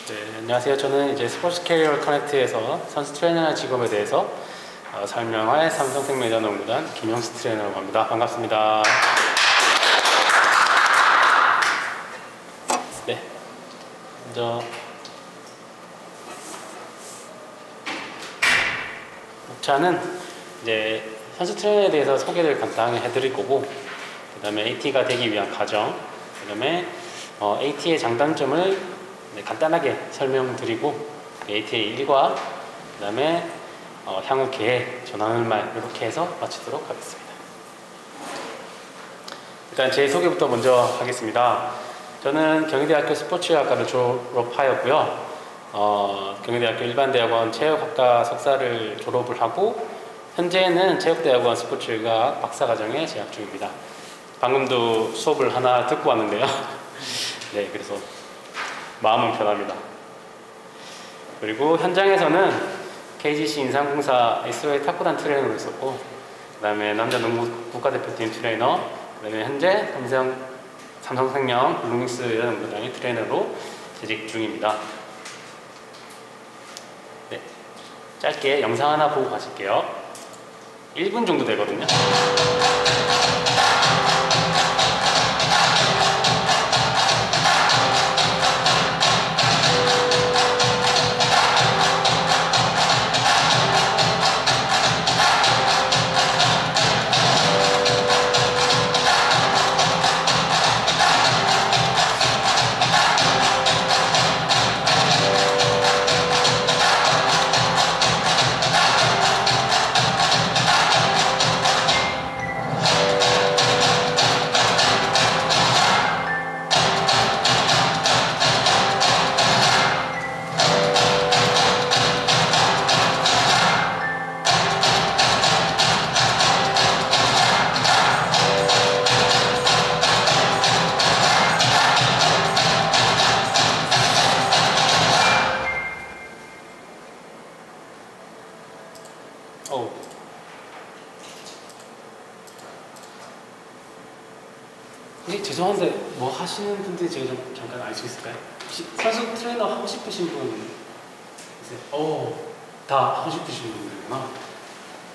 네, 안녕하세요. 저는 이제 스포츠 캐리어 커넥트에서 선수 트레이너 직업에 대해서 설명할 삼성생명여자농구단 김영수 트레이너라고 합니다. 반갑습니다. 네, 먼저 목차는 이제 선수 트레이너에 대해서 소개를 간단하게 해드릴 거고, 그 다음에 AT가 되기 위한 과정, 그 다음에 AT의 장단점을 간단하게 설명드리고, AT의 일과 그 다음에 향후 계획, 전하는 말 이렇게 해서 마치도록 하겠습니다. 일단 제 소개부터 먼저 하겠습니다. 저는 경희대학교 스포츠학과를 졸업하였고요. 경희대학교 일반대학원 체육학과 석사를 졸업을 하고, 현재는 체육대학원 스포츠과학 박사과정에 재학 중입니다. 방금도 수업을 하나 듣고 왔는데요. 네, 그래서 마음은 편합니다. 그리고 현장에서는 KGC 인삼공사 SOA 탁구단 트레이너로 있었고, 그 다음에 남자 농구 국가대표팀 트레이너, 그 다음에 현재 삼성생명 블루밍스 여자농구단의 트레이너로 재직 중입니다. 네, 짧게 영상 하나 보고 가실게요. 1분 정도 되거든요. 혹시 죄송한데 뭐 하시는 분들 제가 좀 잠깐 알 수 있을까요? 혹시 선수 트레이너 하고 싶으신 분 있으세요? 다 하고 싶으신 분들이구나.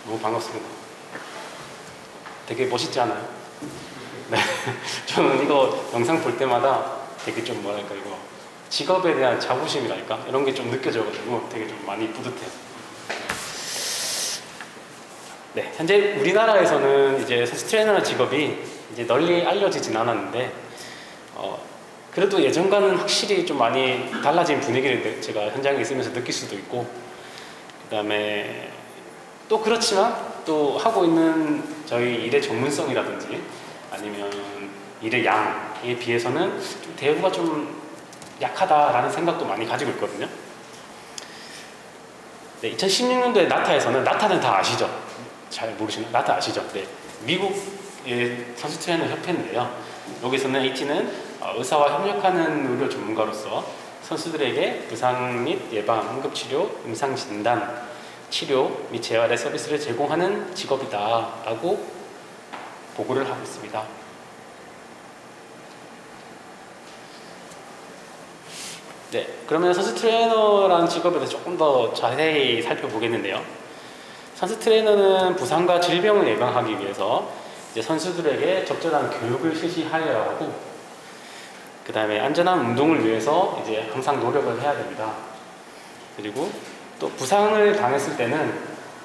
너무 반갑습니다. 되게 멋있지 않아요? 네. 저는 이거 영상 볼 때마다 되게 좀 뭐랄까, 이거 직업에 대한 자부심이랄까, 이런 게 좀 느껴져가지고 되게 좀 많이 뿌듯해요. 네, 현재 우리나라에서는 이제 선수 트레이너 직업이 이제 널리 알려지진 않았는데, 그래도 예전과는 확실히 좀 많이 달라진 분위기를 제가 현장에 있으면서 느낄 수도 있고, 그 다음에 또 그렇지만 또 하고 있는 저희 일의 전문성이라든지 아니면 일의 양에 비해서는 좀 대우가 좀 약하다라는 생각도 많이 가지고 있거든요. 네, 2016년도에 나타에서는, 나타는 다 아시죠? 잘 모르시나요? 나타 아시죠? 네, 미국의 선수 트레이너 협회인데요. 여기서는 AT는 의사와 협력하는 의료 전문가로서 선수들에게 부상 및 예방, 응급치료, 임상진단, 치료 및 재활의 서비스를 제공하는 직업이다 라고 보고를 하고 있습니다. 네, 그러면 선수 트레이너라는 직업에 대해서 조금 더 자세히 살펴보겠는데요. 선수 트레이너는 부상과 질병을 예방하기 위해서 이제 선수들에게 적절한 교육을 실시하여야 하고, 그 다음에 안전한 운동을 위해서 이제 항상 노력을 해야 됩니다. 그리고 또 부상을 당했을 때는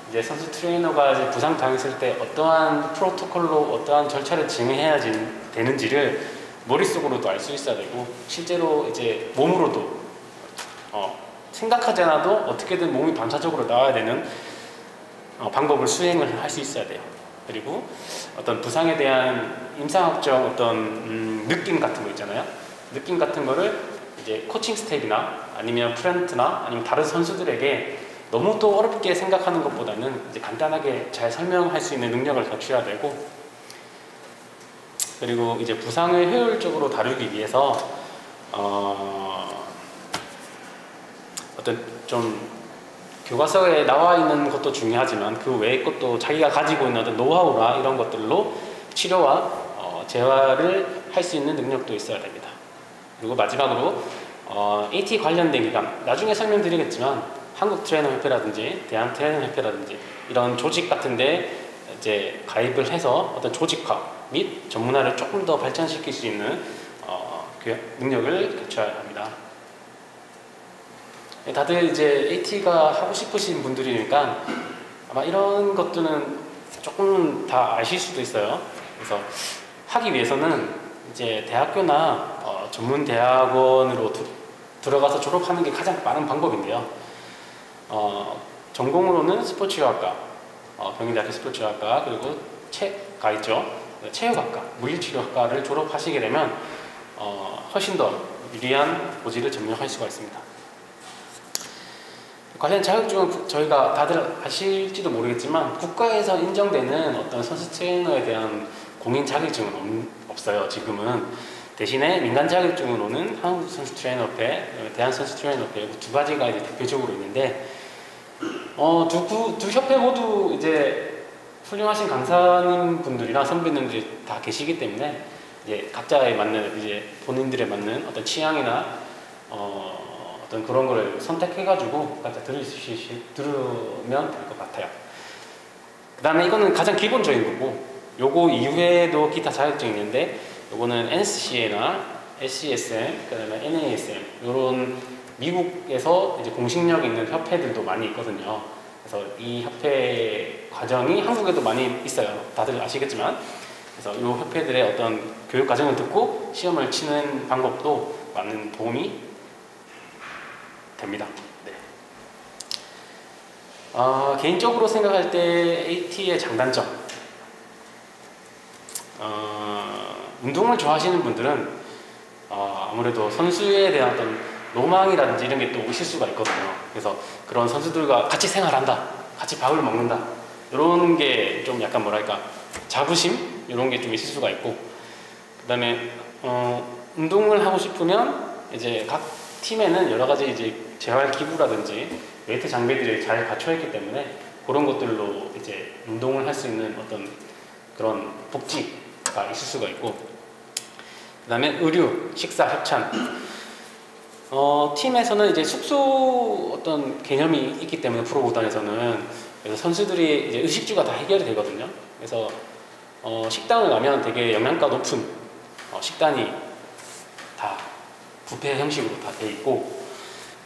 이제 선수 트레이너가 이제 부상 당했을 때 어떠한 프로토콜로 어떠한 절차를 진행해야 되는지를 머릿속으로도 알 수 있어야 되고, 실제로 이제 몸으로도 생각하지 않아도 어떻게든 몸이 반사적으로 나와야 되는 방법을 수행을 할 수 있어야 돼요. 그리고 어떤 부상에 대한 임상학적 어떤 느낌 같은 거 있잖아요. 느낌 같은 거를 이제 코칭 스텝이나 아니면 프렌트나 아니면 다른 선수들에게 너무 또 어렵게 생각하는 것보다는 이제 간단하게 잘 설명할 수 있는 능력을 갖춰야 되고, 그리고 이제 부상을 효율적으로 다루기 위해서 어떤 좀 교과서에 나와 있는 것도 중요하지만 그 외의 것도 자기가 가지고 있는 어떤 노하우나 이런 것들로 치료와 재활을 할 수 있는 능력도 있어야 됩니다. 그리고 마지막으로 AT 관련된 기관, 나중에 설명드리겠지만 한국 트레이너 협회라든지 대한 트레이너 협회라든지 이런 조직 같은데 이제 가입을 해서 어떤 조직화 및 전문화를 조금 더 발전시킬 수 있는 능력을 갖춰야 합니다. 다들 이제 AT가 하고 싶으신 분들이니까 아마 이런 것들은 조금 다 아실 수도 있어요. 그래서 하기 위해서는 이제 대학교나 전문 대학원으로 들어가서 졸업하는 게 가장 빠른 방법인데요. 전공으로는 스포츠의학과, 경희대학교 스포츠의학과, 그리고 가 있죠. 체육학과, 물리치료학과를 졸업하시게 되면 훨씬 더 유리한 고지를 점령할 수가 있습니다. 관련 자격증은 저희가 다들 아실지도 모르겠지만 국가에서 인정되는 어떤 선수 트레이너에 대한 공인 자격증은 없어요. 지금은. 대신에 민간 자격증으로는 한국 선수 트레이너협회, 대한 선수 트레이너협회 두 가지가 이제 대표적으로 있는데 두 협회 모두 이제 훌륭하신 강사님 분들이나 선배님들이 다 계시기 때문에 이제 각자에 맞는 이제 본인들에 맞는 어떤 취향이나 어떤 그런 거를 선택해가지고 각자 들으면 될 것 같아요. 그 다음에 이거는 가장 기본적인 거고, 요거 이후에도 기타 자격증이 있는데, 요거는 NSCA나 SCSM, 그 다음에 NASM, 요런 미국에서 이제 공식력 있는 협회들도 많이 있거든요. 그래서 이 협회 과정이 한국에도 많이 있어요. 다들 아시겠지만. 그래서 이 협회들의 어떤 교육 과정을 듣고 시험을 치는 방법도 많은 도움이 됩니다. 네. 개인적으로 생각할 때 AT의 장단점, 운동을 좋아하시는 분들은 아무래도 선수에 대한 어떤 로망이라든지 이런 게 또 오실 수가 있거든요. 그래서 그런 선수들과 같이 생활한다, 같이 밥을 먹는다, 이런 게 좀 약간 뭐랄까 자부심 이런 게 좀 있을 수가 있고, 그 다음에 운동을 하고 싶으면 이제 각 팀에는 여러 가지 이제 재활 기구라든지 웨이트 장비들이 잘 갖춰 있기 때문에 그런 것들로 이제 운동을 할 수 있는 어떤 그런 복지가 있을 수가 있고, 그 다음에 의류, 식사, 협찬. 팀에서는 이제 숙소 어떤 개념이 있기 때문에 프로구단에서는, 그래서 선수들이 이제 의식주가 다 해결이 되거든요. 그래서 식당을 가면 되게 영양가 높은 식단이 다 뷔페 형식으로 다 돼 있고,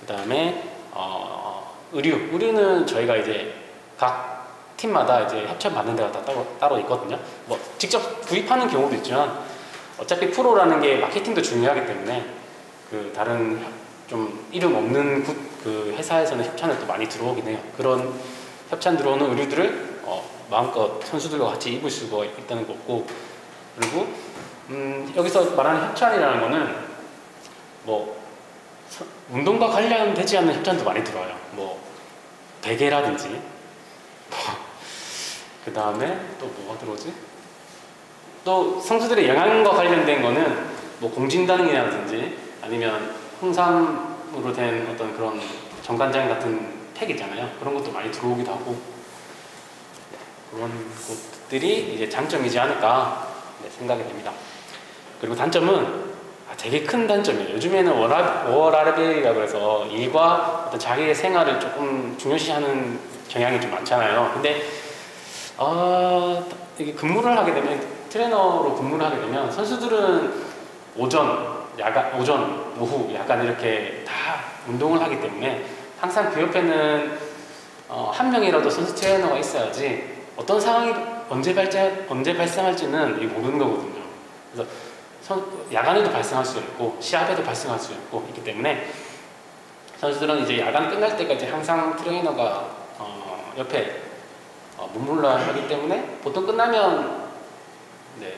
그 다음에 의류는 저희가 이제 각 팀마다 이제 협찬 받는 데가 다 따로 있거든요. 뭐 직접 구입하는 경우도 있지만 어차피 프로라는 게 마케팅도 중요하기 때문에 그 다른 좀 이름 없는 그 회사에서는 협찬을 또 많이 들어오긴 해요. 그런 협찬 들어오는 의류들을 마음껏 선수들과 같이 입을 수가 있다는 거고, 그리고 여기서 말하는 협찬이라는 거는 뭐 운동과 관련되지 않는 협찬도 많이 들어와요. 뭐 베개라든지 그 다음에 또 뭐가 들어오지? 또 선수들의 영양과 관련된 거는 뭐 공진단이라든지 아니면 홍삼으로 된 어떤 그런 정관장 같은 팩 있잖아요. 그런 것도 많이 들어오기도 하고, 그런 것들이 이제 장점이지 않을까 생각이 됩니다. 그리고 단점은 되게 큰 단점이에요. 요즘에는 워라밸이라고 해서 일과 어떤 자기의 생활을 조금 중요시하는 경향이 좀 많잖아요. 근데 이게 근무를 하게 되면, 트레이너로 근무를 하게 되면 선수들은 오전, 오후, 야간 이렇게 다 운동을 하기 때문에 항상 그 옆에는 한 명이라도 선수 트레이너가 있어야지 어떤 상황이 언제 발생할지는 모르는 거거든요. 그래서 야간에도 발생할 수 있고 시합에도 발생할 수 있기 때문에 선수들은 이제 야간 끝날 때까지 항상 트레이너가 옆에 머물러야 하기 때문에 보통 끝나면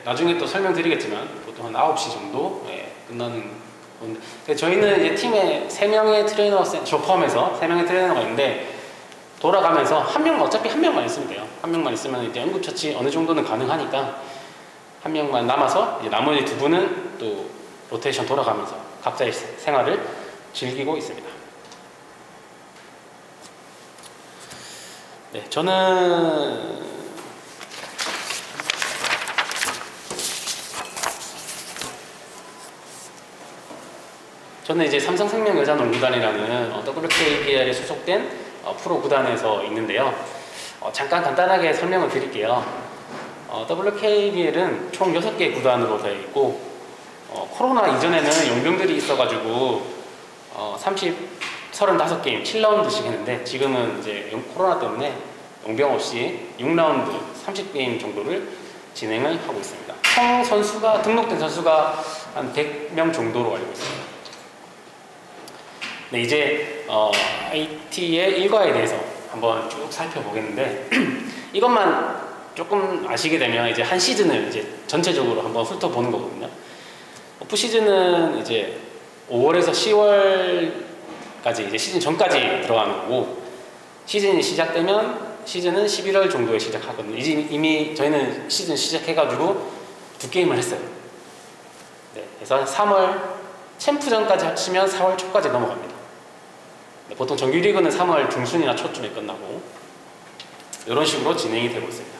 나중에 또 설명드리겠지만 보통 한 9시 정도 끝나는 건데, 저희는 이제 팀에 3명의 트레이너, 저 포함해서 3명의 트레이너가 있는데 돌아가면서 어차피 한 명만 있으면 돼요. 한 명만 있으면 이제 응급처치 어느 정도는 가능하니까 한 명만 남아서 이제 나머지 2분은 또 로테이션 돌아가면서 각자의 생활을 즐기고 있습니다. 네, 저는 저는 이제 삼성생명 여자농구단이라는 WKBL에 소속된 프로 구단에서 있는데요. 잠깐 간단하게 설명을 드릴게요. WKBL은 총 6개 구단으로 되어 있고, 코로나 이전에는 용병들이 있어가지고 35게임 7라운드씩 했는데, 지금은 이제 코로나 때문에 용병 없이 6라운드 30게임 정도를 진행을 하고 있습니다. 총 선수가, 등록된 선수가 한 100명 정도로 알고 있습니다. 네, 이제 IT의 일과에 대해서 한번 쭉 살펴보겠는데 이것만 조금 아시게 되면 이제 한 시즌을 이제 전체적으로 한번 훑어보는 거거든요. 오프 시즌은 이제 5월에서 10월까지 이제 시즌 전까지 들어가는 거고, 시즌이 시작되면 시즌은 11월 정도에 시작하거든요. 이미 저희는 시즌 시작해가지고 2게임을 했어요. 네, 그래서 3월 챔프전까지 합치면 4월 초까지 넘어갑니다. 네, 보통 정규리그는 3월 중순이나 초쯤에 끝나고 이런 식으로 진행이 되고 있습니다.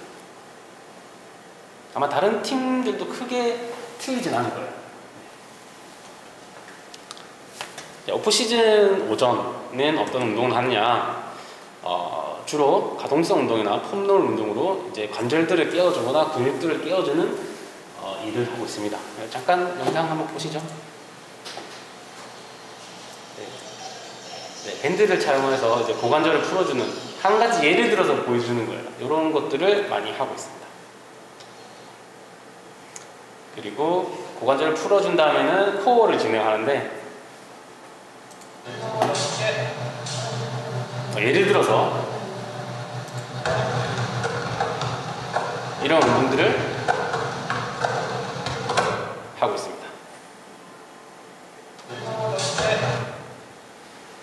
아마 다른 팀들도 크게 틀리진 않을 거예요. 네, 오프시즌 오전은 어떤 운동을 하느냐, 주로 가동성 운동이나 폼롤 운동으로 이제 관절들을 깨워주거나 근육들을 깨워주는 일을 하고 있습니다. 잠깐 영상 한번 보시죠. 네, 밴드를 차용해서 이제 고관절을 풀어주는 한 가지 예를 들어서 보여주는 거예요. 이런 것들을 많이 하고 있습니다. 그리고 고관절을 풀어준 다음에는 코어를 진행하는데, 예를 들어서 이런 운동들을 하고 있습니다.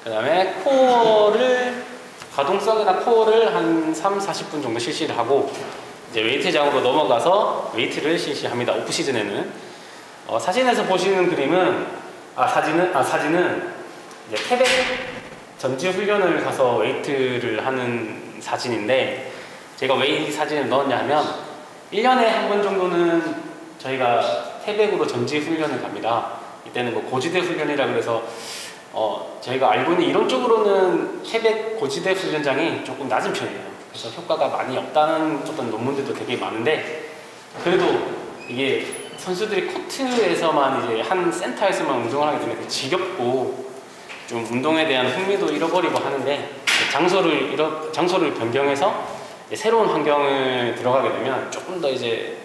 그 다음에 코어를, 가동성이나 코어를 한 3-40분 정도 실시를 하고 이제 웨이트장으로 넘어가서 웨이트를 실시합니다. 오프 시즌에는 사진에서 보시는 그림은 사진은 이제 태백 전지 훈련을 가서 웨이트를 하는 사진인데, 제가 왜 이 사진을 넣었냐 하면 1년에 한 번 정도는 저희가 태백으로 전지 훈련을 갑니다. 이때는 뭐 고지대 훈련이라 그래서 저희가 알고 있는 이론적으로는 태백 고지대 훈련장이 조금 낮은 편이에요. 그래서 효과가 많이 없다는 어떤 논문들도 되게 많은데, 그래도 이게 선수들이 코트에서만 이제 한 센터에서만 운동을 하게 되면 지겹고 좀 운동에 대한 흥미도 잃어버리고 하는데, 장소를 변경해서 새로운 환경을 들어가게 되면 조금 더 이제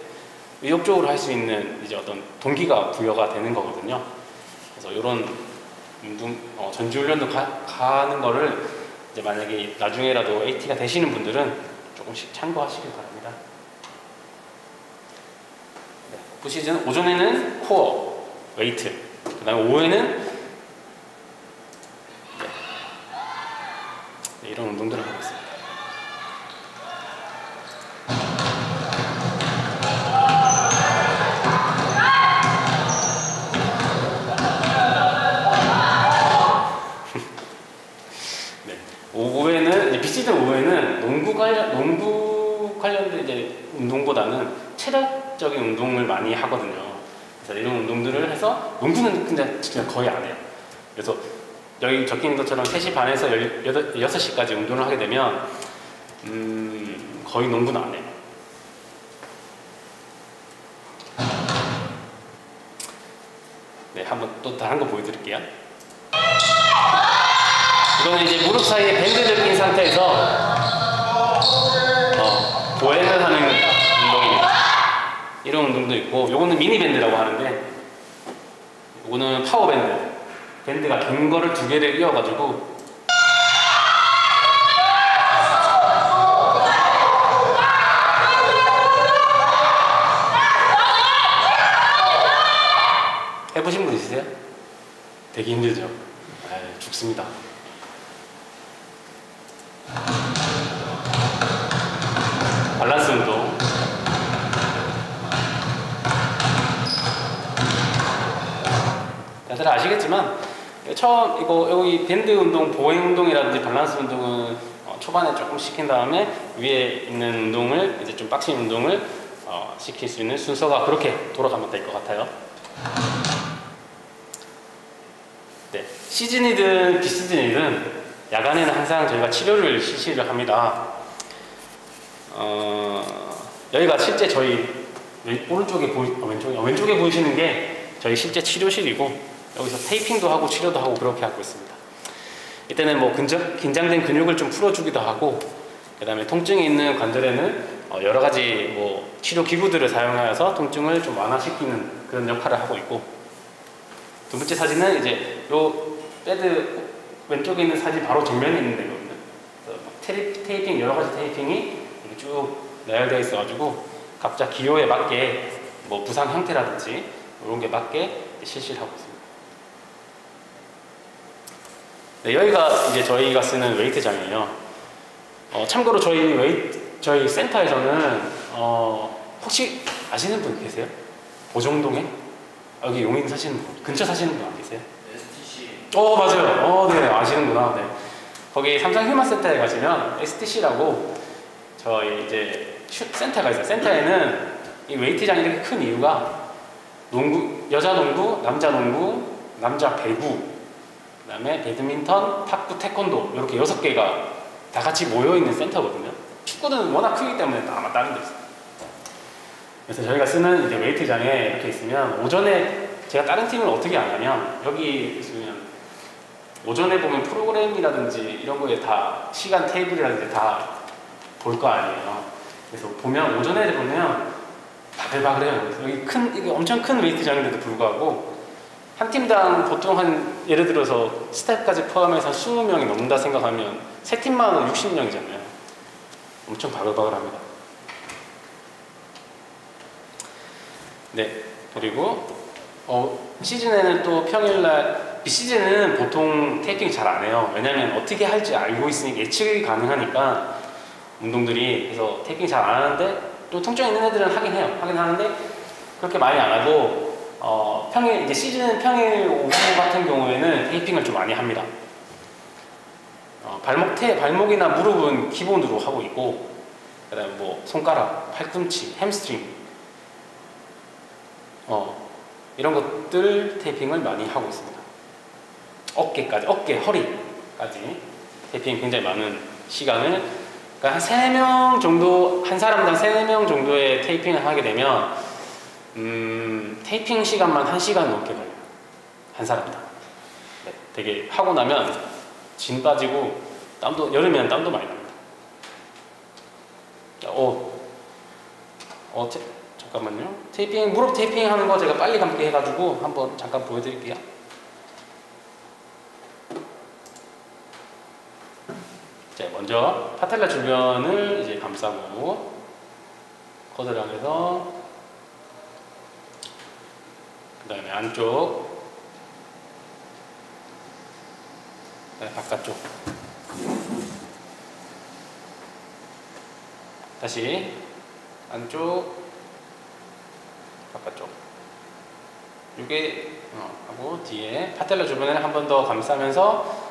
의욕적으로 할 수 있는 이제 어떤 동기가 부여가 되는 거거든요. 그래서 이런 운동, 전지훈련도 가는 거를 이제 만약에 나중에라도 AT가 되시는 분들은 조금씩 참고하시길 바랍니다. 네, 오프 시즌 오전에는 코어, 웨이트, 그 다음에 오후에는 이런 운동들을 하고 있습니다. 네, 오후에는 이제 비시즌 오후에는 농구 관련된 이제 운동보다는 체력적인 운동을 많이 하거든요. 그래서 이런 운동들을 해서, 농구는 근데 진짜 거의 안 해요. 그래서 여기 적힌 것처럼 3시 반에서 6시까지 운동을 하게 되면 거의 농구는 안 해요. 네, 한번 또 다른 거 보여드릴게요. 이거는 이제 무릎 사이에 밴드를 낀 상태에서 보행을 하는 운동입니다. 이런 운동도 있고, 요거는 미니 밴드라고 하는데, 요거는 파워 밴드. 밴드가 긴 거를 2개를 이어가지고 해보신 분 있으세요? 되게 힘들죠? 죽습니다. 밸런스 운동. 다들 아시겠지만 여기 밴드 운동, 보행 운동이라든지 밸런스 운동은 초반에 조금 시킨 다음에 위에 있는 운동을, 이제 좀 빡신 운동을 시킬 수 있는 순서가 그렇게 돌아가면 될 것 같아요. 네, 시즌이든 비시즌이든 야간에는 항상 저희가 치료를 실시를 합니다. 여기가 실제 저희 왼쪽에 보이시는 게 저희 실제 치료실이고, 여기서 테이핑도 하고 치료도 하고 그렇게 하고 있습니다. 이때는 뭐 긴장된 근육을 좀 풀어주기도 하고, 그 다음에 통증이 있는 관절에는 여러 가지 뭐 치료 기구들을 사용하여서 통증을 좀 완화시키는 그런 역할을 하고 있고, 두 번째 사진은 이제 요 베드 왼쪽에 있는 사진 바로 정면에 있는 데거든요. 테이핑, 여러 가지 테이핑이 이렇게 쭉 나열되어 있어가지고 각자 기호에 맞게 뭐 부상 형태라든지 이런 게 맞게 실시를 하고 있습니다. 네, 여기가 이제 저희가 쓰는 웨이트장이에요. 참고로 저희 센터에서는 혹시 아시는 분 계세요? 보정동에? 여기 용인 사시는 분, 근처 사시는 분 안 계세요? STC. 맞아요. 네, 아시는구나. 네. 거기 삼성 휴먼센터에 가시면 STC라고 저희 이제 센터가 있어요. 센터에는 이 웨이트장이 이렇게 큰 이유가 여자 농구, 남자 농구, 남자 배구, 그 다음에 배드민턴, 탁구, 태권도 이렇게 6개가 다 같이 모여있는 센터거든요. 축구는 워낙 크기 때문에 아마 다른 데 있어요. 그래서 저희가 쓰는 이제 웨이트장에 이렇게 있으면 오전에 제가 다른 팀을 어떻게 아냐면, 여기 있으면 오전에 보면 프로그램이라든지 이런 거에 다 시간 테이블이라든지 다 볼 거 아니에요. 그래서 보면 오전에 보면 바글바글해요. 여기 이게 엄청 큰 웨이트장인데도 불구하고 한 팀당 보통 한 예를 들어서 스태프까지 포함해서 20명이 넘는다 생각하면 세 팀만 60명이잖아요. 엄청 바글바글합니다. 네, 그리고 시즌에는 또 평일날, 비시즌은 보통 테이핑 잘 안 해요. 왜냐면 어떻게 할지 알고 있으니까 예측이 가능하니까 운동들이. 그래서 테이핑 잘 안 하는데 또 통증 있는 애들은 하긴 해요. 하긴 하는데 그렇게 많이 안 하고 이제 시즌 평일 오후 같은 경우에는 테이핑을 좀 많이 합니다. 발목이나 무릎은 기본으로 하고 있고, 그 다음에 뭐 손가락, 팔꿈치, 햄스트링 이런 것들 테이핑을 많이 하고 있습니다. 어깨, 허리까지 테이핑 굉장히 많은 시간을, 그러니까 한 3명 정도, 한 사람당 3명 정도의 테이핑을 하게 되면 테이핑 시간만 1시간 넘게 걸려요. 한 사람당. 네, 되게 하고 나면 진 빠지고 여름에는 땀도 많이 납니다. 잠깐만요. 무릎 테이핑 하는 거 제가 빨리 감게 해가지고 한번 잠깐 보여드릴게요. 자, 먼저 파텔라 주변을 이제 감싸고 커드랑해서, 그 다음에 안쪽, 네, 바깥쪽, 다시 안쪽, 바깥쪽. 이게 하고 뒤에 파텔라 주변을 한 번 더 감싸면서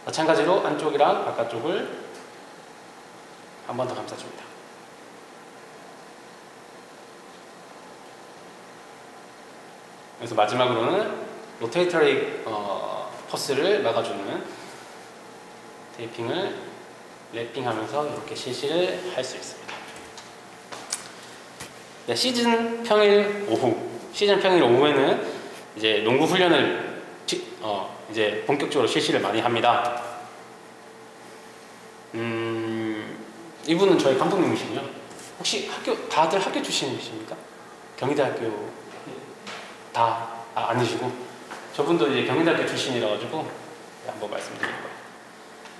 마찬가지로 안쪽이랑 바깥쪽을 한 번 더 감싸줍니다. 그래서 마지막으로는 로테이터리 퍼스를 막아주는 테이핑을 랩핑하면서 이렇게 실시를 할 수 있습니다. 네, 시즌 평일 오후에는 이제 농구 훈련을 이제 본격적으로 실시를 많이 합니다. 이분은 저희 감독님이시고요. 혹시 다들 학교 출신이십니까? 경희대학교 다 아니시고, 저분도 이제 경희대학교 출신이라 가지고 한번 말씀드릴 거예요.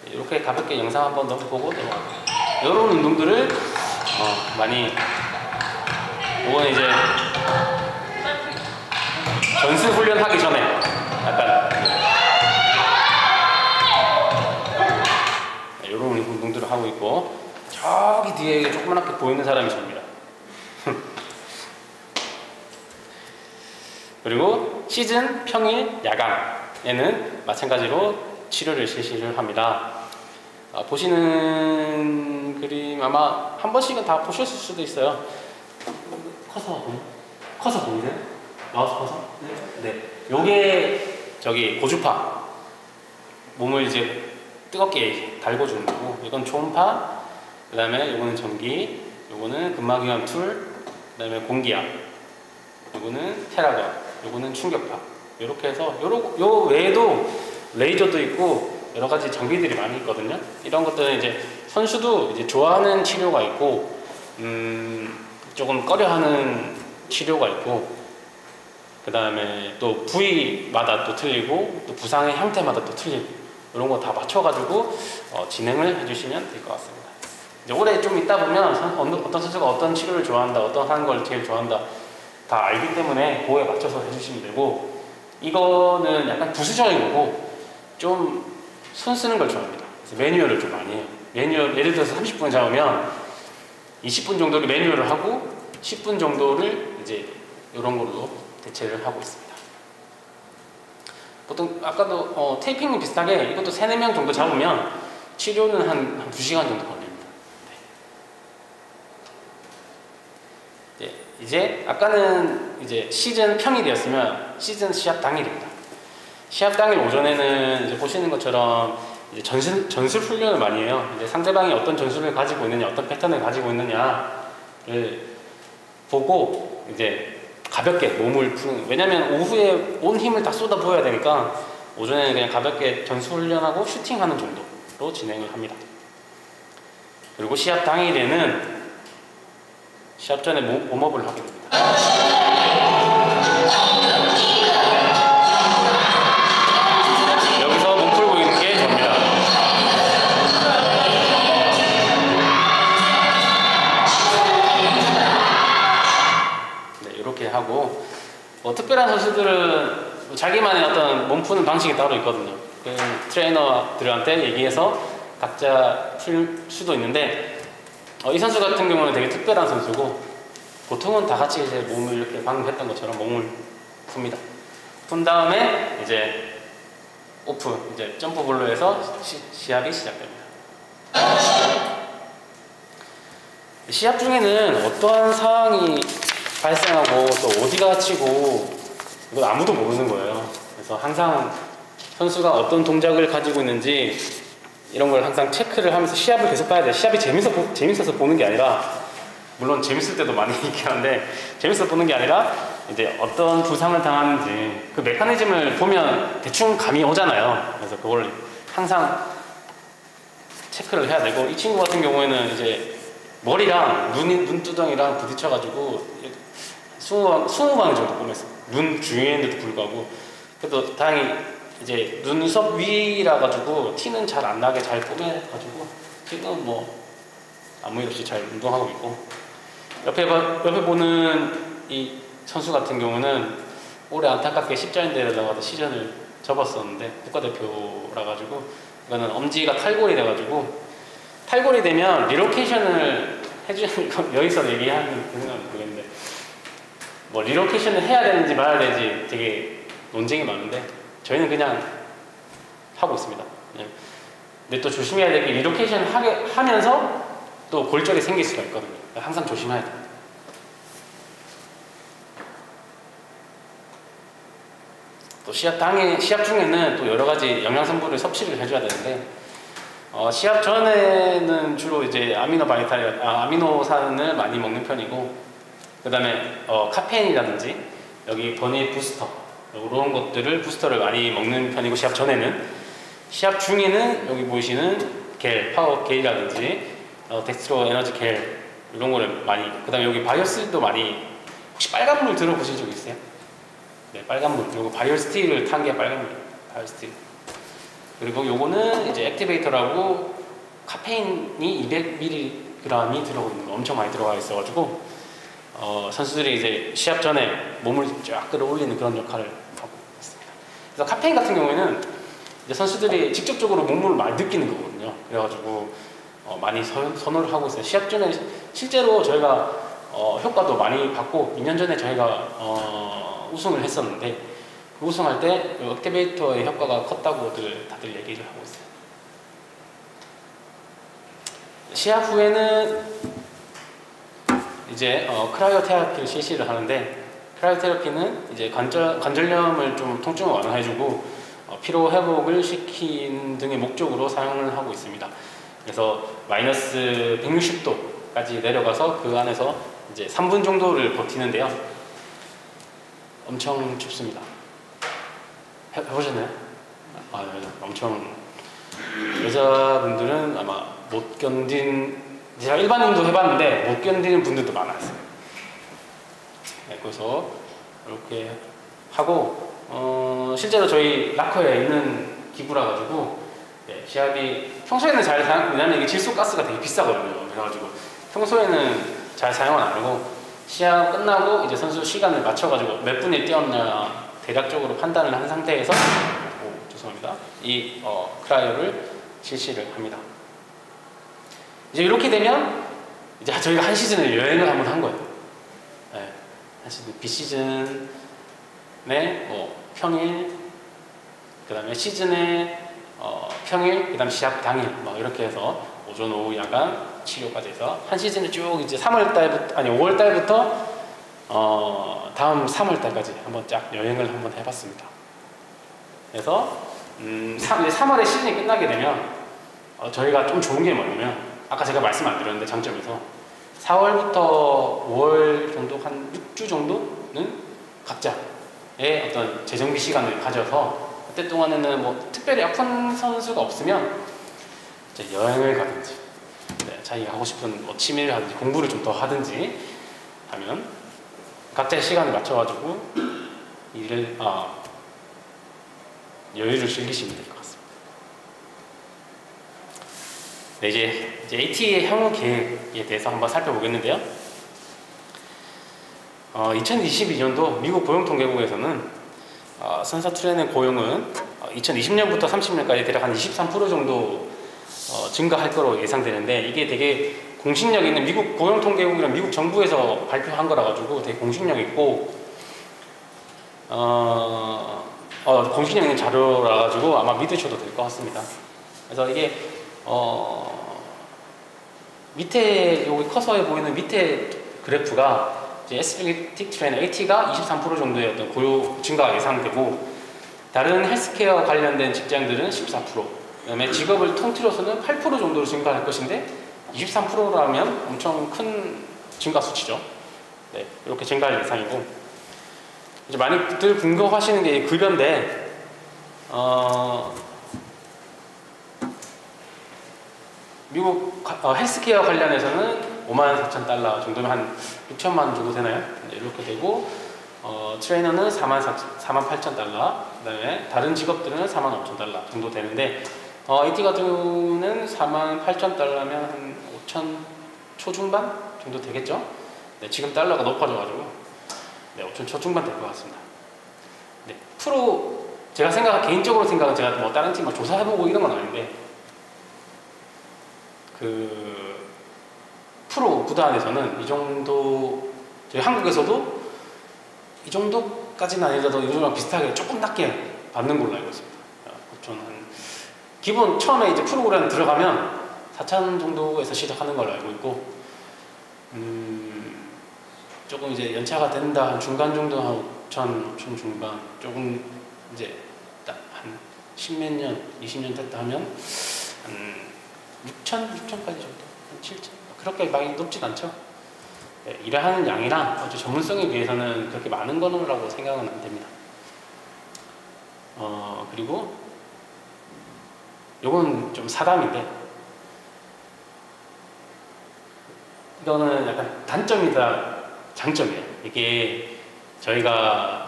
이렇게 가볍게 영상 한번 더 보고 이런 운동들을 많이, 이건 이제 전수 훈련하기 전에 약간 이런 운동들을 하고 있고, 저기 뒤에 조그맣게 보이는 사람이 접니다. 그리고 시즌 평일 야간에는 마찬가지로 치료를 실시를 합니다. 보시는 그림 아마 한 번씩은 다 보셨을 수도 있어요. 커서 보이세요? 마우스 커서? 네. 요게 저기 고주파 몸을 이제 뜨겁게 달궈주는 거고, 이건 초음파, 그 다음에 이거는 전기, 이거는 근막이완 툴, 그 다음에 공기압, 이거는 테라건, 이거는 충격파. 이렇게 해서 요 외에도 레이저도 있고 여러 가지 장비들이 많이 있거든요. 이런 것들은 이제 선수도 이제 좋아하는 치료가 있고 조금 꺼려하는 치료가 있고, 그 다음에 또 부위마다 또 틀리고 또 부상의 형태마다 또 틀리고, 이런 거 다 맞춰가지고 진행을 해주시면 될 것 같습니다. 이제 오래 좀 있다 보면 어떤 선수가 어떤 치료를 좋아한다, 어떤 하는 걸 제일 좋아한다 다 알기 때문에 그거에 맞춰서 해주시면 되고, 이거는 약간 부수적인 거고 좀 손 쓰는 걸 좋아합니다. 그래서 매뉴얼을 좀 많이 해요. 매뉴얼, 예를 들어서 30분 잡으면 20분 정도를 매뉴얼을 하고 10분 정도를 이제 이런 걸로 대체를 하고 있습니다. 보통 아까도 테이핑이 비슷하게 이것도 3, 4명 정도 잡으면 치료는 한 2시간 정도 걸립니다. 네. 이제 아까는 이제 시즌 평일이었으면 시즌 시합 당일입니다. 시합 당일 오전에는 이제 보시는 것처럼 이제 전술 훈련을 많이 해요. 이제 상대방이 어떤 전술을 가지고 있느냐, 어떤 패턴을 가지고 있느냐를 보고 이제 가볍게 몸을 푸는, 왜냐면 오후에 온 힘을 다 쏟아 부어야 되니까 오전에는 그냥 가볍게 전술 훈련하고 슈팅하는 정도로 진행을 합니다. 그리고 시합 당일에는 시합 전에 웜업을 하게 됩니다. 여기서 몸 풀고 있는 게 접니다. 네, 이렇게 하고 특별한 선수들은 자기만의 어떤 몸 푸는 방식이 따로 있거든요. 그 트레이너들한테 얘기해서 각자 풀 수도 있는데, 이 선수 같은 경우는 되게 특별한 선수고, 보통은 다 같이 이제 몸을 이렇게 방금 했던 것처럼 몸을 풉니다. 푼 다음에 이제 오픈, 이제 점프볼로 해서 시합이 시작됩니다. 시합 중에는 어떠한 상황이 발생하고 또 어디가 치고 이건 아무도 모르는 거예요. 그래서 항상 선수가 어떤 동작을 가지고 있는지 이런 걸 항상 체크를 하면서 시합을 계속 봐야 돼요. 시합이 재밌어서 보는 게 아니라, 물론 재밌을 때도 많이 있긴 한데, 재밌어서 보는 게 아니라 이제 어떤 부상을 당하는지 그 메커니즘을 보면 대충 감이 오잖아요. 그래서 그걸 항상 체크를 해야 되고, 이 친구 같은 경우에는 이제 머리랑 눈두덩이랑 부딪혀가지고 20방 정도 꿰맸어요. 눈 주위에도 불구하고. 그래도 다행히 이제 눈썹 위라 가지고 티는 잘 안 나게 잘 꿰매가지고 지금 뭐 아무 일 없이 잘 운동하고 있고, 옆에 보는 이 선수 같은 경우는 올해 안타깝게 십자인대에 나가서 시즌을 접었었는데, 국가대표라 가지고 이거는 엄지가 탈골이 돼가지고, 탈골이 되면 리로케이션을 해주는 건 여기서 얘기하는 그런 건 모르겠는데, 뭐 리로케이션을 해야 되는지 말아야 되는지 되게 논쟁이 많은데 저희는 그냥 하고 있습니다. 네. 근데 또 조심해야 될 게, 리로케이션 하면서 또 골절이 생길 수가 있거든요. 항상 조심해야 돼요. 또 시합 중에는 또 여러 가지 영양성분을 섭취를 해줘야 되는데, 시합 전에는 주로 이제 아미노산을 많이 먹는 편이고, 그 다음에 카페인이라든지 여기 버니 부스터, 이런 것들을 부스터를 많이 먹는 편이고, 시합 전에는. 시합 중에는 여기 보이시는 파워 겔이라든지 덱스트로 에너지 겔, 이런 거를 많이, 그 다음에 여기 바이오스틸도 많이, 혹시 빨간 물 들어보신 적 있어요? 네, 빨간 물. 요거 바이오스틸을 탄 게 빨간 물이에요. 바이오스틸. 그리고 요거는 이제 액티베이터라고 카페인이 200mg이 들어있는 거, 엄청 많이 들어가 있어가지고 선수들이 이제 시합 전에 몸을 쫙 끌어올리는 그런 역할을 하고 있습니다. 그래서 카페인 같은 경우에는 이제 선수들이 직접적으로 몸을 많이 느끼는 거거든요. 그래가지고 많이 선호를 하고 있어요. 시합 전에 실제로 저희가 효과도 많이 받고, 2년 전에 저희가 우승을 했었는데, 그 우승할 때 액티베이터의 효과가 컸다고들 다들 얘기를 하고 있어요. 시합 후에는 이제 크라이오 테라피를 실시를 하는데, 크라이오테라피는 이제 관절염을 좀 통증을 완화해주고 피로 회복을 시키는 등의 목적으로 사용을 하고 있습니다. 그래서 마이너스 160도까지 내려가서 그 안에서 이제 3분 정도를 버티는데요. 엄청 춥습니다. 해보셨나요? 아, 네. 엄청 여자분들은 아마 못 제가 일반인도 해봤는데 못 견디는 분들도 많았어요. 네, 그래서 이렇게 하고 실제로 저희 락커에 있는 기구라 가지고 네, 시합이 평소에는 잘 사용, 왜냐면 이게 질소가스가 되게 비싸거든요. 그래가지고 평소에는 잘 사용은 안 하고 시합 끝나고 이제 선수 시간을 맞춰가지고 몇 분에 뛰었냐 대략적으로 판단을 한 상태에서 죄송합니다. 이 크라이오를 실시를 합니다. 이제 이렇게 되면 이제 저희가 한 시즌을 여행을 한번 한 거예요. 네, 한 시즌 비시즌의 평일, 그 다음에 시즌의 평일, 그 다음 시합 당일 이렇게 해서 오전, 오후, 야간 치료까지 해서 한 시즌을 쭉 이제 3월 달부터 5월 달부터 다음 3월 달까지 한번 쫙 여행을 한번 해봤습니다. 그래서 3월에 시즌이 끝나게 되면 저희가 좀 좋은 게 뭐냐면 아까 제가 말씀 안 드렸는데 장점에서 4월부터 5월 정도 한 6주 정도는 각자의 어떤 재정비 시간을 가져서 그때 동안에는 뭐 특별히 아픈 선수가 없으면 이제 여행을 가든지 네, 자기가 하고 싶은 뭐 취미를 하든지 공부를 좀 더 하든지 하면 각자의 시간을 맞춰가지고 여유를 즐기시면 될 것 같습니다. 네, 이제 AT의 향후 계획에 대해서 한번 살펴보겠는데요. 2022년도 미국 고용통계국에서는 선사 트레이너 고용은 2020년부터 30년까지 대략 한 23% 정도 증가할 거로 예상되는데 이게 되게 공신력 있는 미국 고용통계국이랑 미국 정부에서 발표한 거라 가지고 되게 공신력 있고 공신력 있는 자료라 가지고 아마 믿으셔도 될 것 같습니다. 그래서 이게 밑에 여기 커서에 보이는 밑에 그래프가 이제 애슬레틱 트레이너 AT가 23% 정도의 어떤 고용 증가가 예상되고 다른 헬스케어 관련된 직장들은 14%, 그다음에 직업을 통틀어서는 8% 정도로 증가할 것인데 23%라면 엄청 큰 증가 수치죠. 네, 이렇게 증가할 예상이고 이제 많이들 궁금하시는 게 급여인데 미국 헬스케어 관련해서는 54,000달러 정도면 한 6천만 원 정도 되나요? 네, 이렇게 되고 트레이너는 48,000달러, 그 다음에 다른 직업들은 45,000달러 정도 되는데 AT 같은 경우는 48,000달러면 한 5천 초중반 정도 되겠죠? 네, 지금 달러가 높아져가지고 네, 5천 초중반 될 것 같습니다. 네, 프로 제가 개인적으로 생각은 제가 뭐 다른 팀 조사해보고 이런 건 아닌데 그 프로 구단에서는 이 정도 저희 한국에서도 이 정도까지는 아니더라도 요즘랑 비슷하게 조금 낮게 받는 걸로 알고 있습니다. 저는 기본 처음에 이제 프로그램 들어가면 4,000 정도에서 시작하는 걸로 알고 있고 조금 이제 연차가 된다 중간 정도 한 5,000 중반 조금 이제 딱 한 10몇 년, 20년 됐다 하면 한 6,000까지 정도, 한 7,000 그렇게 많이 높진 않죠. 네, 일을 하는 양이나 전문성에 비해서는 그렇게 많은 거라고 생각은 안 됩니다. 그리고 요건 좀 사담인데 이거는 약간 단점이다 장점이에요. 이게 저희가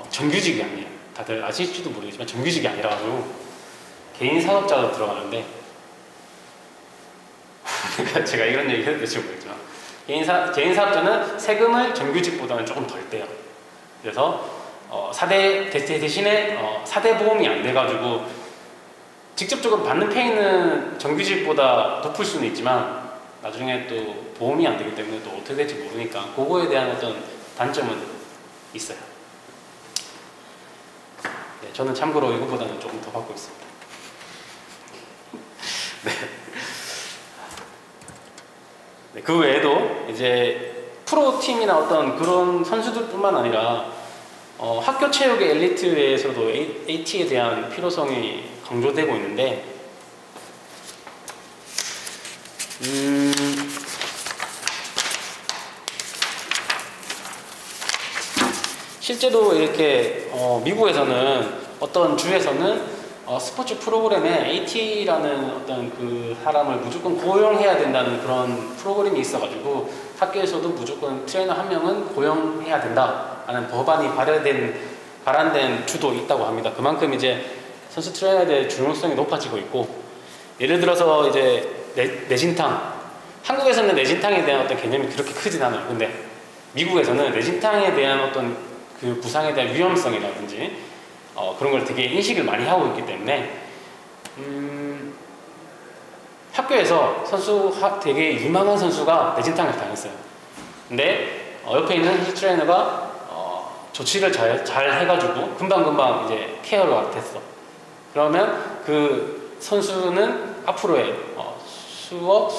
정규직이 아니에요. 다들 아실지도 모르겠지만 정규직이 아니라 가지고 개인 사업자로 들어가는데 제가 이런 얘기 해도 될지 모르겠지만 개인 사업자는 세금을 정규직보다는 조금 덜 떼요. 그래서 대신에 4대 보험이 안 돼가지고 직접적으로 받는 페이는 정규직보다 높을 수는 있지만 나중에 또 보험이 안 되기 때문에 또 어떻게 될지 모르니까 그거에 대한 어떤 단점은 있어요. 네, 저는 참고로 이거보다는 조금 더 받고 있습니다. 네. 네, 그 외에도 이제 프로팀이나 어떤 그런 선수들뿐만 아니라 학교 체육의 엘리트에서도 AT에 대한 필요성이 강조되고 있는데, 실제로 이렇게 미국에서는 어떤 주에서는 스포츠 프로그램에 AT라는 어떤 그 사람을 무조건 고용해야 된다는 그런 프로그램이 있어가지고 학교에서도 무조건 트레이너 한 명은 고용해야 된다라는 법안이 발안된 주도 있다고 합니다. 그만큼 이제 선수 트레이너에 대해 중요성이 높아지고 있고, 예를 들어서 이제 내진탕, 한국에서는 내진탕에 대한 어떤 개념이 그렇게 크진 않아요. 근데 미국에서는 내진탕에 대한 어떤 그 부상에 대한 위험성이라든지 그런 걸 되게 인식을 많이 하고 있기 때문에 학교에서 되게 유망한 선수가 내진탕을 당했어요. 근데 옆에 있는 선수 트레이너가 조치를 잘 해가지고 금방금방 이제 케어가 됐어. 그러면 그 선수는 앞으로의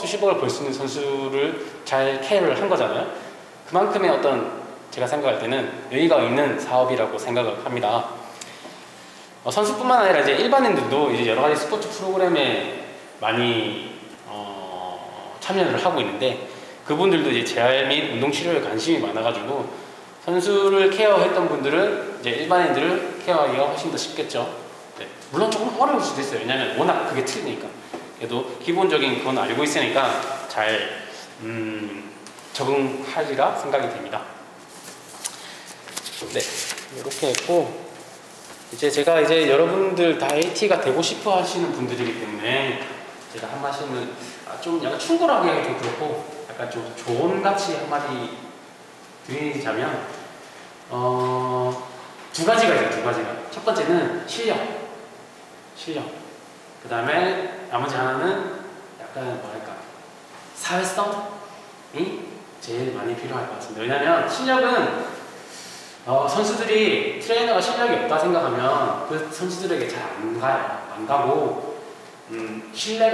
수십억을 벌 수 있는 선수를 잘 케어를 한 거잖아요. 그만큼의 어떤 제가 생각할 때는 의의가 있는 사업이라고 생각을 합니다. 선수뿐만 아니라 이제 일반인들도 이제 여러 가지 스포츠 프로그램에 많이 참여를 하고 있는데, 그분들도 이제 재활 및 운동 치료에 관심이 많아가지고 선수를 케어했던 분들은 이제 일반인들을 케어하기가 훨씬 더 쉽겠죠. 네. 물론 조금 어려울 수도 있어요. 왜냐하면 워낙 그게 틀리니까. 그래도 기본적인 건 알고 있으니까 잘 적응하리라 생각이 됩니다. 네, 이렇게 했고, 제가 여러분들 다 AT가 되고 싶어 하시는 분들이기 때문에 제가 한 말씀은 좀 약간 충고하기 하기 좀 그렇고 약간 좀 조언같이 한마디 드리자면 두 가지가 있어요. 두 가지가. 첫 번째는 실력. 그 다음에 나머지 하나는 약간 뭐랄까 사회성이 제일 많이 필요할 것 같습니다. 왜냐하면 실력은 선수들이 트레이너가 실력이 없다 생각하면 그 선수들에게 잘 안 가요. 안 가고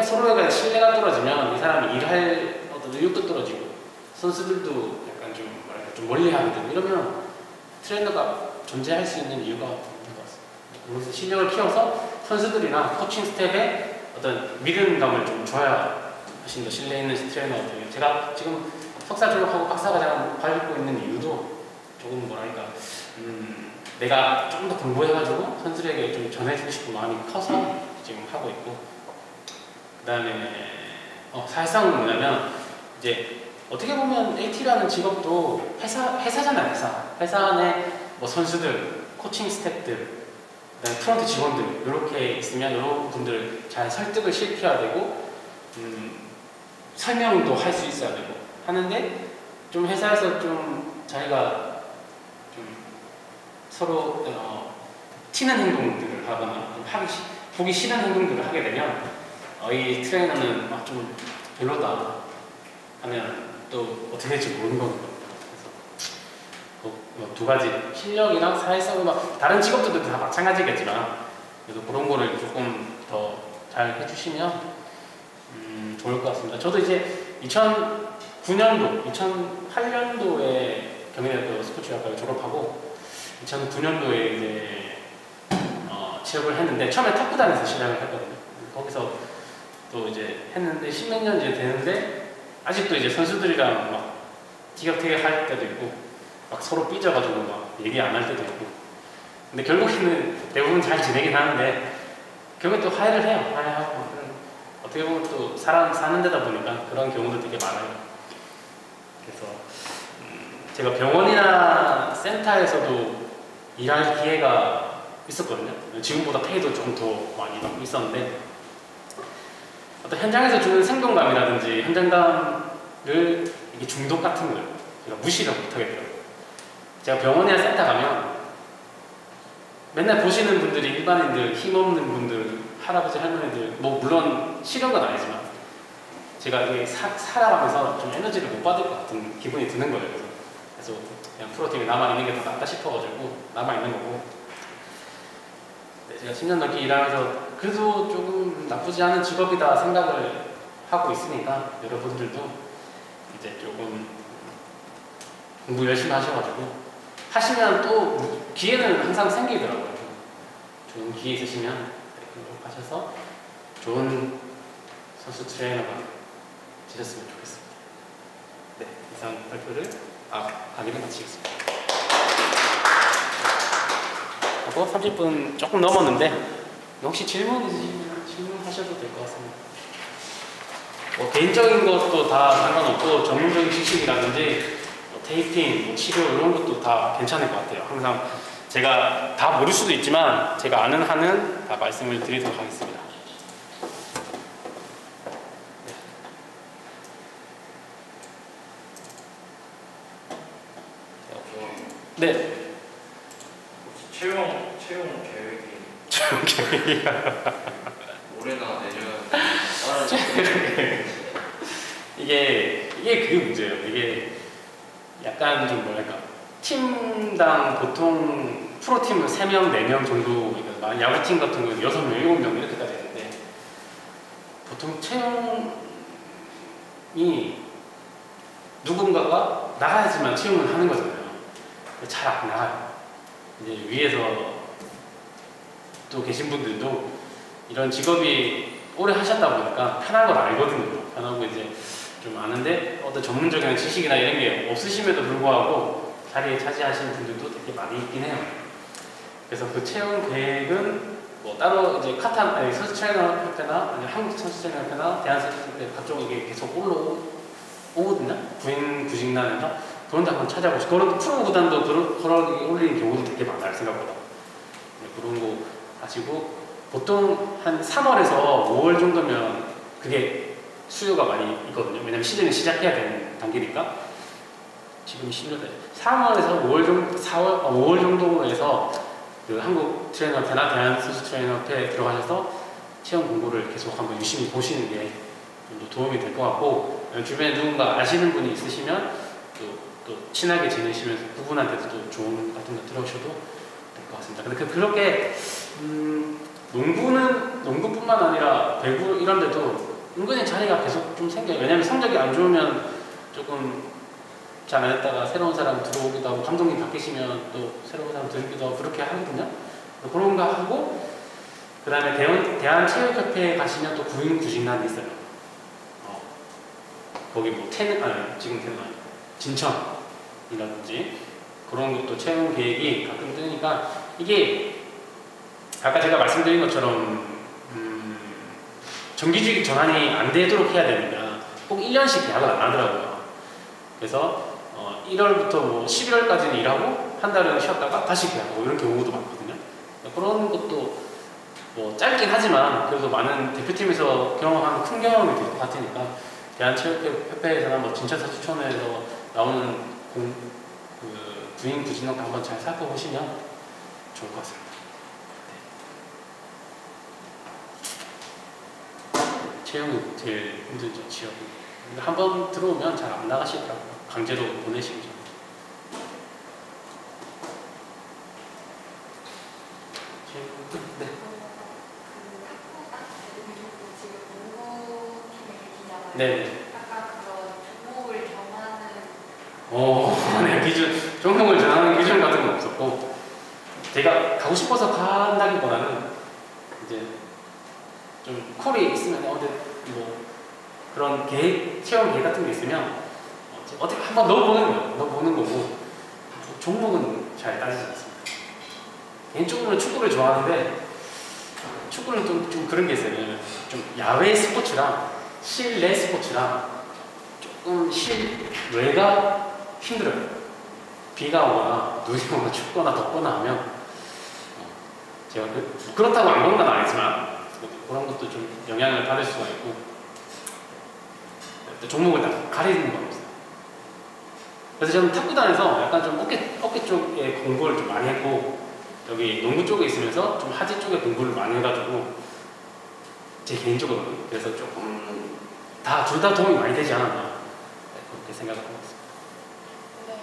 서로의 신뢰가 떨어지면 이 사람이 일할 어떤 의욕도 떨어지고 선수들도 약간 좀 뭐랄까 좀 멀리하게 되고 이러면 트레이너가 존재할 수 있는 이유가 없는 것 같습니다. 그래서 실력을 키워서 선수들이나 코칭 스텝에 어떤 믿음감을 좀 줘야 훨씬 더 신뢰 있는 트레이너가 되요. 제가 지금 석사 졸업하고 박사과정 밟고 있는 이유도 조금 뭐랄까 내가 조금 더 공부해가지고 선수들에게 좀 전해주고 싶은 마음이 커서 지금 하고 있고, 그 다음에 사회성은 뭐냐면 이제 어떻게 보면 AT라는 직업도 회사잖아요. 회사 안에 뭐 선수들, 코칭 스태프들, 그다음에 프런트 직원들 이렇게 있으면 이런 분들을 잘 설득을 시켜야 되고 설명도 할 수 있어야 되고 하는데, 좀 회사에서 좀 자기가 좀 서로 튀는 행동들을 하거나 좀 보기 싫은 행동들을 하게 되면 이 트레이너는 막 좀 별로다 하면 또 어떻게 될지 모르는 거거든요. 그래서 두 가지, 실력이랑 사회성은 다른 직업들도 다 마찬가지겠지만 그래도 그런 거를 조금 더 잘 해주시면 좋을 것 같습니다. 저도 이제 2009년도, 2008년도에 경희대학교 스포츠학과를 졸업하고 2009년도에 이제 취업을 했는데 처음에 탁구단에서 시작을 했거든요. 거기서 또 이제 했는데 십몇 년 이제 되는데 아직도 이제 선수들이랑 막 티격태격 할 때도 있고 막 서로 삐져가지고 막 얘기 안 할 때도 있고, 근데 결국에는 대부분 잘 지내긴 하는데 결국에 또 화해를 해요. 화해하고 어떻게 보면 또 사람 사는 데다 보니까 그런 경우도 되게 많아요. 그래서 제가 병원이나 센터에서도 일할 기회가 있었거든요. 지금보다 페이도 좀 더 많이 받고 있었는데 어떤 현장에서 주는 생동감이라든지 현장감을 이게 중독 같은 걸 제가 무시를 못하겠더라고요. 제가 병원이나 센터 가면 맨날 보시는 분들이 일반인들, 힘없는 분들, 할아버지, 할머니들, 뭐 물론 싫은 건 아니지만 제가 이게 살아가면서 좀 에너지를 못 받을 것 같은 기분이 드는 거예요. 그래서 그냥 프로팀에 남아있는 게 더 낫다 싶어가지고 남아있는 거고, 네, 제가 10년 넘게 일하면서 그래도 조금 나쁘지 않은 직업이다 생각을 하고 있으니까 여러분들도 이제 조금 공부 열심히 하셔가지고 하시면 또 기회는 항상 생기더라고요. 좋은 기회 있으시면 하셔서 좋은 선수 트레이너가 되셨으면 좋겠습니다. 네, 이상 발표를 강의를 마치겠습니다. 하고 30분 조금 넘었는데 혹시 질문 있으시면 질문하셔도 될 것 같습니다. 뭐 개인적인 것도 다 상관없고 전문적인 지식이라든지 뭐 테이핑, 뭐 치료 이런 것도 다 괜찮을 것 같아요. 항상 제가 다 모를 수도 있지만 제가 아는 한은 다 말씀을 드리도록 하겠습니다. 네. 채용 계획이 올해나 내년 이게 그게 문제예요. 이게 약간 좀 뭐랄까 팀당 보통 프로팀은 3명, 4명 정도, 그러니까 야구팀 같은 경우는 6명, 7명 이렇게까지 되는데 보통 채용이 누군가가 나가야지만 채용을 하는 거잖아요. 잘 안 나가요. 이제 위에서 또 계신 분들도 이런 직업이 오래 하셨다 보니까 편한 걸 알거든요. 편하고 이제 좀 아는데 어떤 전문적인 지식이나 이런 게 없으심에도 불구하고 자리에 차지하시는 분들도 되게 많이 있긴 해요. 그래서 그 채용 계획은 뭐 따로 이제 선수 트레이너 협회나 아니면 한국 선수 트레이너 협회나 대한 선수 협회 각종 이게 계속 올라오거든요. 부인 구직난에서 그런 데 한번 찾아보시고 그런 프로 구단도 그런 올리는 경우도 되게 많아요. 생각보다. 네, 그런 거 하시고 보통 한 3월에서 5월 정도면 그게 수요가 많이 있거든요. 왜냐면 시즌이 시작해야 되는 단계니까. 지금 10월에 3월에서 5월 정도, 5월 정도에서 그 한국 트레이너협회나 대한 선수 트레이너협회에 들어가셔서 채용 공고를 계속 한번 유심히 보시는 게 좀 더 도움이 될 것 같고, 주변에 누군가 아시는 분이 있으시면 또 친하게 지내시면서 그분한테도 또 조언 같은 거 들어오셔도 될 것 같습니다. 근데 그렇게 농구뿐만 아니라 배구 이런 데도 은근히 자리가 계속 좀 생겨요. 왜냐면 성적이 안 좋으면 조금 잘 안 했다가 새로운 사람 들어오기도 하고 감독님 바뀌시면 또 새로운 사람 들어오기도 하고 그렇게 하거든요. 그런 거 하고 그 다음에 대한체육협회에 가시면 또 구직난이 있어요. 거기 뭐 지금 진천이라든지 그런 것도 채용 계획이 가끔 뜨니까 이게 아까 제가 말씀드린 것처럼 정기직 전환이 안 되도록 해야 되니까 꼭 1년씩 계약을 안 하더라고요. 그래서 1월부터 뭐 11월까지는 일하고 한 달은 쉬었다가 다시 계약하고 이런 경우도 많거든요. 그런 것도 뭐 짧긴 하지만 그래도 많은 대표팀에서 경험하는 큰 경험이 될 것 같으니까 대한체육협회에서나 뭐 진천사주촌에서 나오는 부인 구직난 한번 잘 살펴보시면 좋을 것 같습니다. 채용이 제일 힘들죠, 취업이. 한번 들어오면 잘 안 나가시더라고요. 강제로 보내시죠. 네. 네. 약간 그런 종목을 정하는 기준, 종목을 정하는 기준 같은 건 없었고, 제가 가고 싶어서 간다기보다는 이제 좀 콜이 있으면 뭐 그런 채용 계획 같은 게 있으면 어떻게 한번 넣어보는 거고 종목은 잘 따지지 않습니다. 개인적으로는 축구를 좋아하는데 축구는 좀 그런 게 있어요. 좀 야외 스포츠랑 실내 스포츠랑 조금 실외가 힘들어요. 비가 오거나 눈이 오거나 춥거나 덥거나 하면 제가 그렇다고 안 그런 건 아니지만 그런 것도 좀 영향을 받을 수가 있고 종목을 다 가리는 건 없어요. 그래서 저는 탁구단에서 약간 좀 어깨 쪽에 공부를 좀 많이 했고 여기 농구 쪽에 있으면서 좀 하지 쪽에 공부를 많이 해가지고 제 개인적으로는 그래서 조금 둘 다 도움이 많이 되지 않았나 그렇게 생각하고 있습니다. 네,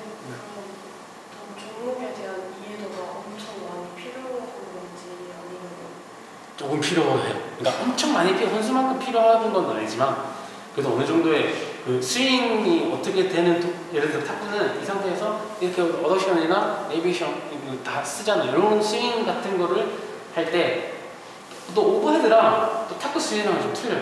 그럼 종목에 대한 이해도가 엄청 많이 필요한 건지 아니면 조금 필요해요. 그러니까 엄청 많이 선수만큼 필요한 건 아니지만 그래도 어느 정도의 그 스윙이 어떻게 되는 예를 들어 탁구는 이 상태에서 이렇게 어덕션이나 내비션 다 쓰잖아요. 이런 스윙 같은 거를 할 때 또 오버헤드랑 또 탁구 스윙이랑은 좀 틀려요.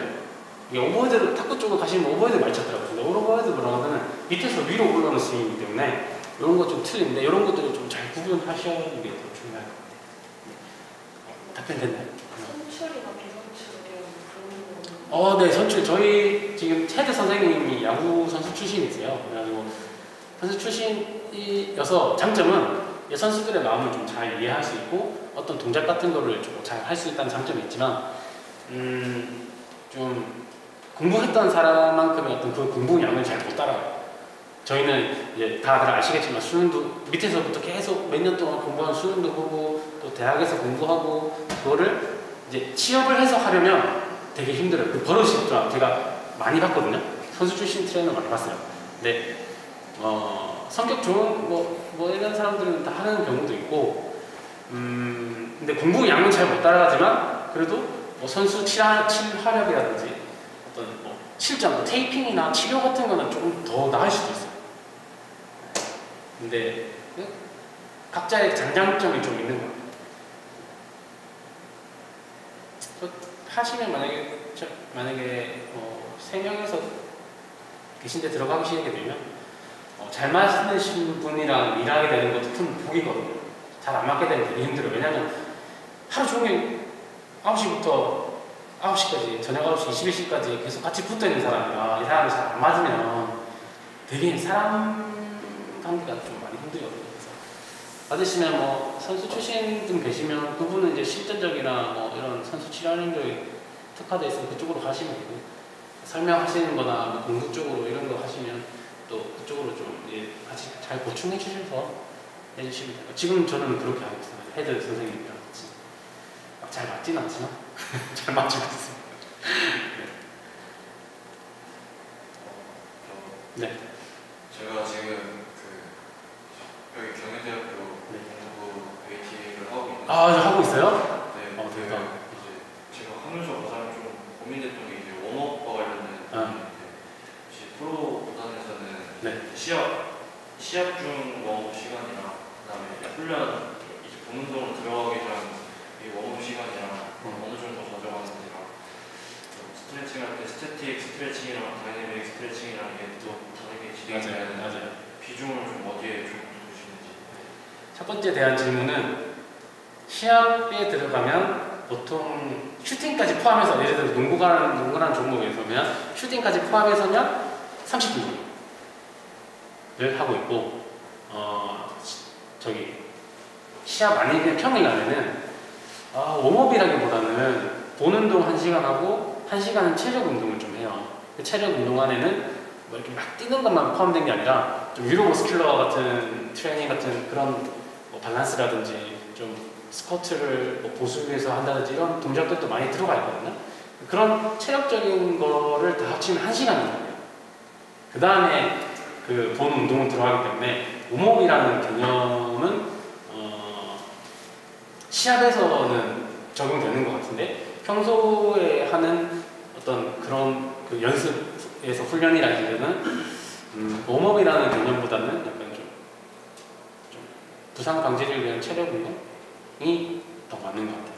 이게 오버헤드 탁구 쪽으로 가시면 오버헤드 많이 쳤더라고요. 근데 오버헤드 보라고는 밑에서 위로 올라오는 스윙이기 때문에 이런 거 좀 틀린데 이런 것들을 좀 잘 구분하셔야 이게 더 중요할 것 같아요. 답변 됐나요? 선출이나 비선출이랑 그런 거. 네, 선출. 저희 지금 헤드 선생님이 야구 선수 출신이세요. 그래가지고 선수 출신이어서 장점은 선수들의 마음을 좀 잘 이해할 수 있고 어떤 동작 같은 거를 좀 잘 할 수 있다는 장점이 있지만 좀 공부했던 사람만큼의 어떤 그 공부량을 잘 못 따라가요. 저희는 이제 다들 아시겠지만 수능도 밑에서부터 계속 몇 년 동안 공부한 수능도 보고 또 대학에서 공부하고 그거를 이제 취업을 해서 하려면 되게 힘들어요. 그 버릇이 좀 제가 많이 봤거든요. 선수 출신 트레이너 많이 봤어요. 근데 성격 좋은 뭐 이런 사람들은 다 하는 경우도 있고 근데 공부 양은 잘 못 따라가지만 그래도 뭐 선수 활약이라든지 어떤 뭐 실전, 테이핑이나 치료 같은 거는 조금 더 나을 수도 있어요. 근데 각자의 장단점이 좀 있는 것 같아요. 하시면 만약에 3명에서 계신데 들어가시게 되면 잘 맞으신 분이랑 일하게 되는 것도 큰 복이거든요. 잘 안 맞게 되면 되게 힘들어요. 왜냐면 하루 종일 9시부터 9시까지 저녁 9시, 21시까지 계속 같이 붙어 있는 사람이랑 이 사람이 잘 안 맞으면 되게 사람 관계가 좀 많이 힘들거든요. 그래서 받으시면 뭐 선수 출신 분 계시면 그분은 이제 실전적이나 뭐 이런 선수 치료하는 쪽에 특화되어 있으면 그쪽으로 가시면 되고 설명하시는 거나 뭐 공부 쪽으로 이런 거 하시면 또 그쪽으로 좀 같이 잘 보충해 주셔서 해주시면 돼요. 지금 저는 그렇게 하고 있어요. 헤드 선생님이랑 같이 잘 맞진 않지만 잘 맞추고 있습니다. 네. 제가 지금 여기 경희대학교 공부 AT를 하고 있는데 하고 있어요? 네. 대박. 이제 제가 하면서 가장 좀 고민됐던 게 이제 웜업과 관련된 부분인데 프로 구단에서는 네. 시합 중 웜업 시간이랑 그다음에 훈련 이제 본 운동으로 들어가기 전 이 웜업 시간이랑 어느 정도 가져가는지랑 스트레칭 할 때 스태틱 스트레칭이랑 다이내믹 스트레칭이랑 이게 또 다르게 진행되는 맞아요. 비중을 좀 어디에 좀 두시는지. 첫 번째 대한 질문은 시합에 들어가면 보통 슈팅까지 포함해서 예를 들어 농구라는 종목에서면 슈팅까지 포함해서면 30분 정도를 하고 있고 시합 아니면 평일날에는 웜업이라기보다는 본 운동 1시간 하고 1시간은 체력 운동을 좀 해요. 그 체력 운동 안에는 뭐 이렇게 막 뛰는 것만 포함된 게 아니라 좀 유로머스큘러 같은 트레이닝 같은 그런 뭐 밸런스라든지 좀 스쿼트를 뭐 보수에서 한다든지 이런 동작들도 많이 들어가 있거든요. 그런 체력적인 거를 다 합치면 1시간이거든요. 그 다음에 그 본 운동은 들어가기 때문에 웜업이라는 개념은 시합에서는 적용되는 것 같은데 평소에 하는 어떤 그런 그 연습에서 훈련이라기보다는 웜업이라는 개념보다는 약간 좀 부상 방지를 위한 체력 운동이 더 맞는 것 같아요.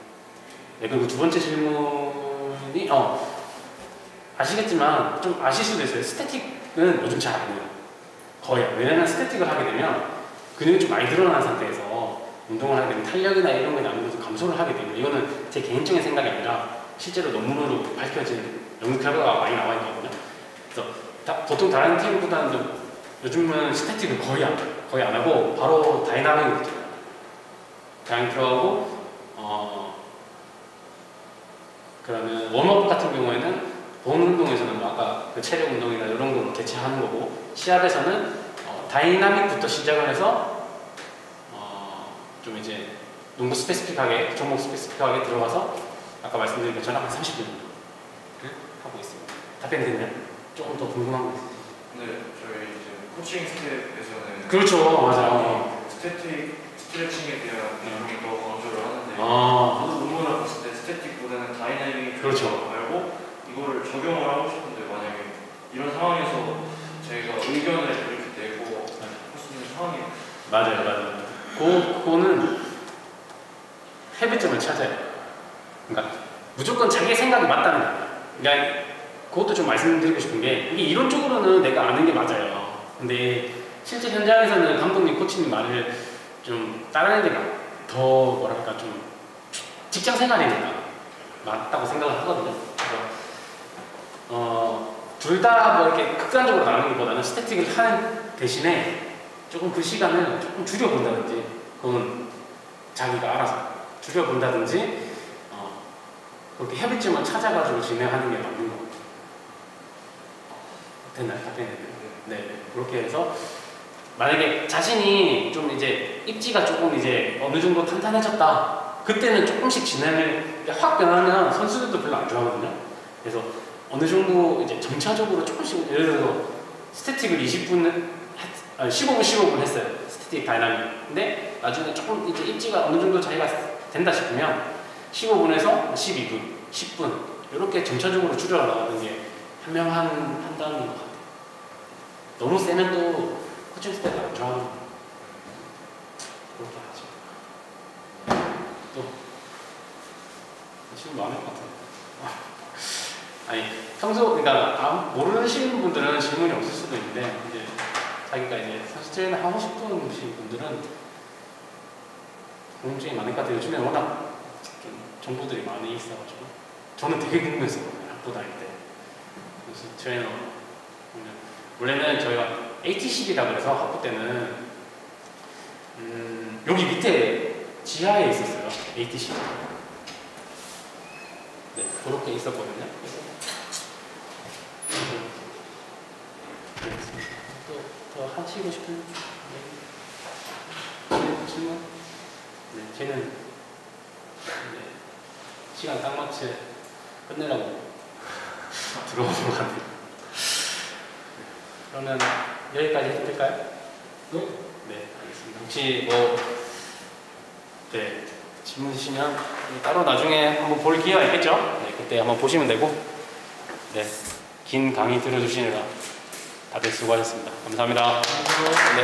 네, 그리고 두 번째 질문이 아시겠지만 좀 아실 수도 있어요. 스태틱은 요즘 잘 안 해요. 거의. 왜냐면 스태틱을 하게 되면 근육이 좀 많이 늘어난 상태에서 운동을 하게 되면 탄력이나 이런 거에 아무래도 감소를 하게 되면 이거는 제 개인적인 생각이 아니라 실제로 논문으로 밝혀진 연구 결과가 많이 나와 있거든요. 그래서 보통 다른 팀보다는 요즘은 스태틱을 거의 안 하고 바로 다이나믹으로 들어가요. 다이나믹 들어가고 그러면 웜업 같은 경우에는 본 운동에서는 아까 그 체력 운동이나 이런 걸 개최하는 거고 시합에서는 다이나믹부터 시작을 해서 좀 이제 농구 스페시픽하게 종목 스페시픽하게 들어가서 아까 말씀드린 것처럼 한 30분 정도 하고 있습니다. 답변이 됐나요? 조금 더 궁금한 거 있으세요? 근데 저희 이제 코칭 스텝에서는 그렇죠, 맞아요. 스트레칭에 대한 내용이 더 강조를 하는데 아. 저도 논문을 봤을 때 스태틱보다는 다이내믹 그렇죠. 알고 이거를 적용을 하고 싶은데 만약에 이런 상황에서 저희가 의견을 이렇게 내고 할 수 있는 상황이 맞아요. 그거는 해비점을 찾아야 돼요. 그러니까 무조건 자기 생각이 맞다는 거예요. 그러니까 그것도 좀 말씀드리고 싶은 게 이게 이론적으로는 내가 아는 게 맞아요. 근데 실제 현장에서는 감독님, 코치님 말을 좀 따르는 게 더 뭐랄까 좀 직장 생활이니까 맞다고 생각을 하거든요. 그래서 둘 다 뭐 이렇게 극단적으로 나누기보다는 스태틱을 하는 대신에 조금 그 시간을 조금 줄여본다든지, 그건 자기가 알아서 줄여본다든지, 그렇게 협의점을 찾아가지고 진행하는 게 맞는 것 같아요. 됐나요? 답변이 네, 그렇게 해서 만약에 자신이 좀 이제 입지가 조금 이제 어느 정도 탄탄해졌다, 그때는 조금씩 진행을 확 변하면 선수들도 별로 안 좋아하거든요. 그래서 어느 정도 이제 점차적으로 조금씩, 예를 들어서 스태틱을 15분 했어요. 스태틱 다이나믹. 근데 나중에 조금 이제 입지가 어느 정도 자기가 된다 싶으면 15분에서 12분, 10분 이렇게 점차적으로 줄여나가는 게 현명한 판단인 것 같아요. 너무 세면 또 코칭 스태프가 안 좋아하는 거예요. 그렇게 하죠. 또 질문 많을 것 같아요. 아니 평소 그러니까 모르시는 분들은 질문이 없을 수도 있는데, 이제 자기가 이제 선수 트레이너 하고 싶은 분들은 궁금증이 많을 것 같아요. 요즘에 워낙 좀 정보들이 많이 있어가지고 저는 되게 궁금했었거든요. 학교 다닐 때 선수 트레이너 원래는 저희가 ATC라고 해서 학부 때는 여기 밑에 지하에 있었어요. ATC. 네, 그렇게 있었거든요. 또 하시고 싶은 질문? 네, 걔는 네, 시간 딱 맞춰 끝내라고 들어온 것 같아요. 그러면 여기까지 해도 될까요? 네, 알겠습니다. 혹시 뭐 네, 질문 있으시면 따로 나중에 한번 볼 기회가 있겠죠? 네, 그때 한번 보시면 되고, 네, 긴 강의 들어주시느라 다들 수고하셨습니다. 감사합니다. 네.